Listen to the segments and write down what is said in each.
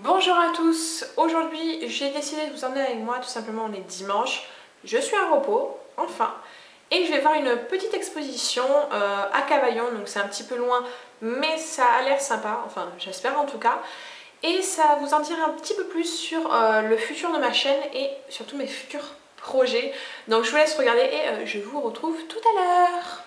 Bonjour à tous, aujourd'hui j'ai décidé de vous emmener avec moi, tout simplement on est dimanche, je suis en repos, enfin, et je vais voir une petite exposition à Cavaillon, donc c'est un petit peu loin, mais ça a l'air sympa, enfin j'espère en tout cas, et ça va vous en dire un petit peu plus sur le futur de ma chaîne et surtout mes futurs projets. Donc je vous laisse regarder et je vous retrouve tout à l'heure.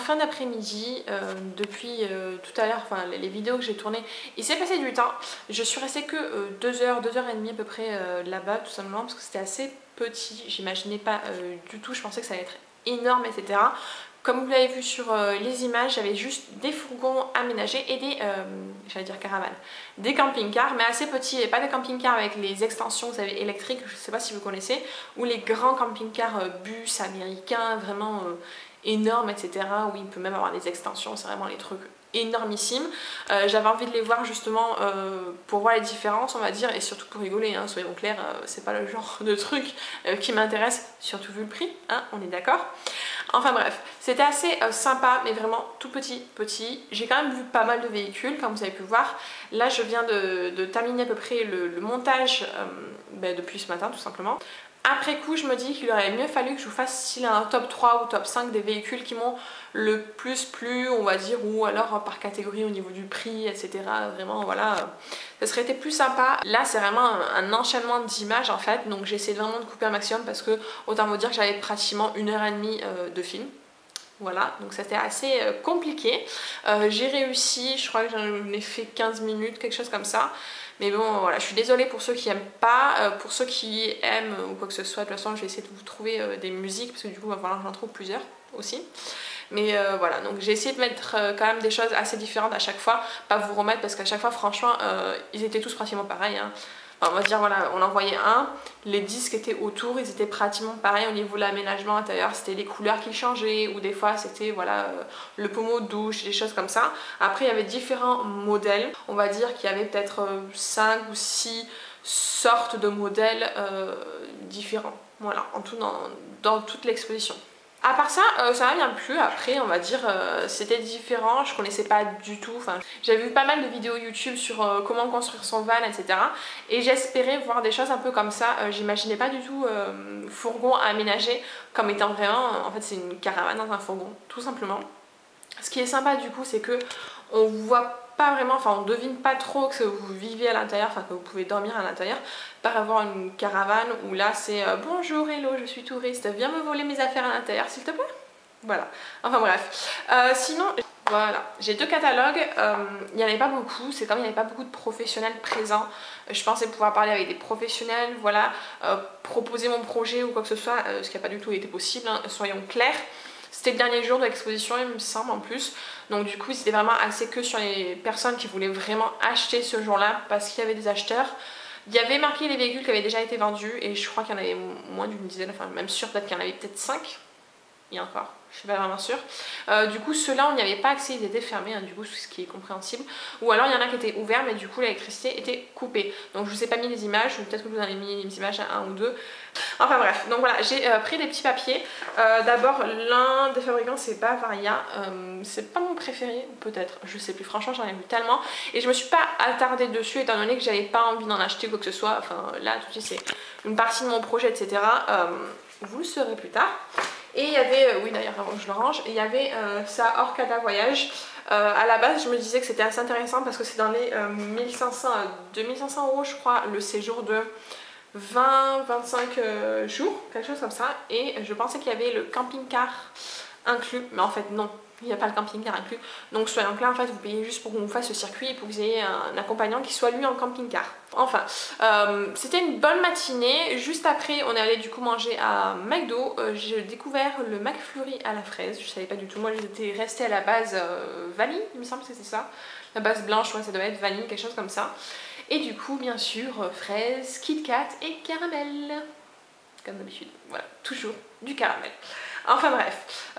fin d'après-midi, depuis tout à l'heure, enfin les vidéos que j'ai tournées, il s'est passé du temps. Je suis restée que 2 heures, 2 heures et demie à peu près là-bas, tout simplement parce que c'était assez petit. J'imaginais pas du tout, je pensais que ça allait être énorme, etc. Comme vous l'avez vu sur les images, j'avais juste des fourgons aménagés et des, j'allais dire caravanes, des camping-cars, mais assez petits, et pas des camping-cars avec les extensions, vous savez, électriques, je ne sais pas si vous connaissez, ou les grands camping-cars bus américains, vraiment énormes, etc., où il peut même avoir des extensions, c'est vraiment les trucs énormissimes. J'avais envie de les voir justement pour voir les différences, on va dire, et surtout pour rigoler, hein, soyons clairs, c'est pas le genre de truc qui m'intéresse, surtout vu le prix, hein, on est d'accord. Enfin bref, c'était assez sympa, mais vraiment tout petit. J'ai quand même vu pas mal de véhicules, comme vous avez pu voir. Là, je viens de terminer à peu près le montage depuis ce matin, tout simplement. Après coup, je me dis qu'il aurait mieux fallu que je vous fasse style un top 3 ou top 5 des véhicules qui m'ont le plus plu, on va dire, ou alors par catégorie au niveau du prix, etc. Vraiment, voilà, ça serait été plus sympa. Là, c'est vraiment un enchaînement d'images en fait, donc j'essaie vraiment de couper un maximum parce que, autant vous dire que j'avais pratiquement 1h30 de film. Voilà, donc c'était assez compliqué. J'ai réussi, je crois que j'en ai fait 15 minutes, quelque chose comme ça. Mais bon, voilà, je suis désolée pour ceux qui aiment pas, pour ceux qui aiment ou quoi que ce soit. De toute façon, je vais essayer de vous trouver des musiques parce que du coup, il va falloir que j'en trouve plusieurs aussi. Mais voilà, donc j'ai essayé de mettre quand même des choses assez différentes à chaque fois. Pas vous remettre parce qu'à chaque fois, franchement, ils étaient tous pratiquement pareils, hein. Enfin, on va dire, voilà, on en voyait un, les disques étaient autour, ils étaient pratiquement pareils au niveau de l'aménagement intérieur, c'était les couleurs qui changeaient, ou des fois c'était voilà, le pommeau de douche, des choses comme ça. Après, il y avait différents modèles, on va dire qu'il y avait peut-être 5 ou 6 sortes de modèles différents, voilà, en tout dans toute l'exposition. À part ça, ça m'a bien plu. Après, on va dire, c'était différent, je connaissais pas du tout. Enfin, j'avais vu pas mal de vidéos YouTube sur comment construire son van, etc. Et j'espérais voir des choses un peu comme ça. J'imaginais pas du tout fourgon aménagé comme étant vraiment, en fait, c'est une caravane dans un fourgon, tout simplement. Ce qui est sympa du coup, c'est que on voit pas vraiment, enfin on devine pas trop que vous vivez à l'intérieur, enfin que vous pouvez dormir à l'intérieur, par avoir une caravane où là c'est bonjour, hello, je suis touriste, viens me voler mes affaires à l'intérieur s'il te plaît. Voilà, enfin bref. Sinon, voilà, j'ai 2 catalogues, il n'y en avait pas beaucoup, c'est comme il n'y avait pas beaucoup de professionnels présents. Je pensais pouvoir parler avec des professionnels, voilà, proposer mon projet ou quoi que ce soit, ce qui n'a pas du tout été possible, hein, soyons clairs. C'était le dernier jour de l'exposition, il me semble, en plus. Donc du coup, c'était vraiment axé que sur les personnes qui voulaient vraiment acheter ce jour-là parce qu'il y avait des acheteurs. Il y avait marqué les véhicules qui avaient déjà été vendus et je crois qu'il y en avait moins d'une dizaine, enfin même sûr, peut-être qu'il y en avait peut-être 5. Il y a encore, je suis pas vraiment sûre. Du coup, ceux-là, on n'y avait pas accès, ils étaient fermés, hein, du coup, ce qui est compréhensible. Ou alors, il y en a qui étaient ouverts, mais du coup, l'électricité était coupée. Donc, je vous ai pas mis les images, ou peut-être que vous en avez mis les images à 1 ou 2. Enfin bref, donc voilà, j'ai pris des petits papiers. D'abord, l'un des fabricants, c'est Bavaria. C'est pas mon préféré, peut-être, je sais plus, franchement, j'en ai vu tellement. Et je me suis pas attardée dessus, étant donné que j'avais pas envie d'en acheter quoi que ce soit. Enfin, là, tout de suite, c'est une partie de mon projet, etc. Vous le saurez plus tard. Et il y avait, oui d'ailleurs avant que je le range, il y avait ça Orcada Voyage. À la base je me disais que c'était assez intéressant parce que c'est dans les 1500 à 2500 € je crois le séjour de 20-25 jours, quelque chose comme ça. Et je pensais qu'il y avait le camping-car inclus, mais en fait non. Il n'y a pas le camping-car inclus. Donc soyons clairs, en fait, vous payez juste pour qu'on vous fasse le circuit et pour que vous ayez un accompagnant qui soit lui en camping-car. Enfin, c'était une bonne matinée. Juste après, on est allé du coup manger à McDo. J'ai découvert le McFlurry à la fraise. Je savais pas du tout. Moi, j'étais restée à la base vanille, il me semble que c'était ça. La base blanche, ouais, ça doit être vanille, quelque chose comme ça. Et du coup, bien sûr, fraise, Kit Kat et caramel. Comme d'habitude, voilà, toujours du caramel. Enfin bref,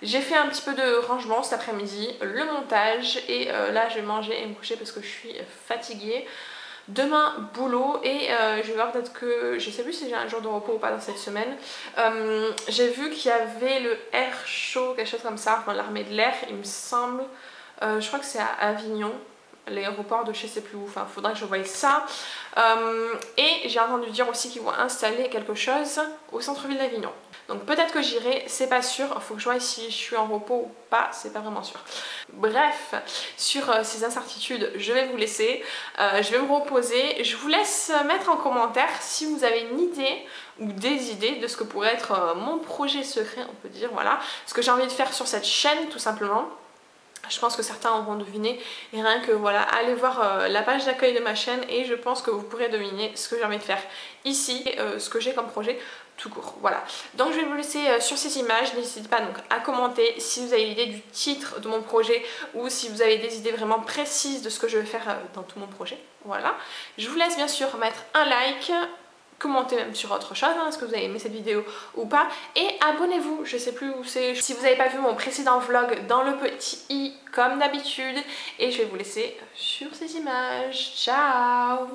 j'ai fait un petit peu de rangement cet après-midi, le montage et là je vais manger et me coucher parce que je suis fatiguée. Demain boulot et je vais voir peut-être que, je sais plus si j'ai un jour de repos ou pas dans cette semaine. J'ai vu qu'il y avait le Air Show, quelque chose comme ça, enfin l'armée de l'air il me semble, je crois que c'est à Avignon. L'aéroport de je sais plus où, enfin faudrait que je voie ça. Et j'ai entendu dire aussi qu'ils vont installer quelque chose au centre-ville d'Avignon. Donc peut-être que j'irai, c'est pas sûr, il faut que je vois si je suis en repos ou pas, c'est pas vraiment sûr. Bref, sur ces incertitudes, je vais vous laisser, je vais me reposer. Je vous laisse mettre en commentaire si vous avez une idée ou des idées de ce que pourrait être mon projet secret, on peut dire, voilà, ce que j'ai envie de faire sur cette chaîne tout simplement. Je pense que certains auront deviné et rien que voilà, allez voir la page d'accueil de ma chaîne et je pense que vous pourrez deviner ce que j'ai envie de faire ici, ce que j'ai comme projet tout court. Voilà, donc je vais vous laisser sur ces images. N'hésitez pas donc à commenter si vous avez l'idée du titre de mon projet ou si vous avez des idées vraiment précises de ce que je vais faire dans tout mon projet. Voilà, je vous laisse bien sûr mettre un like, commentez même sur autre chose, est-ce que vous avez aimé cette vidéo ou pas, et abonnez-vous, je sais plus où c'est, si vous n'avez pas vu mon précédent vlog, dans le petit i comme d'habitude, et je vais vous laisser sur ces images. Ciao!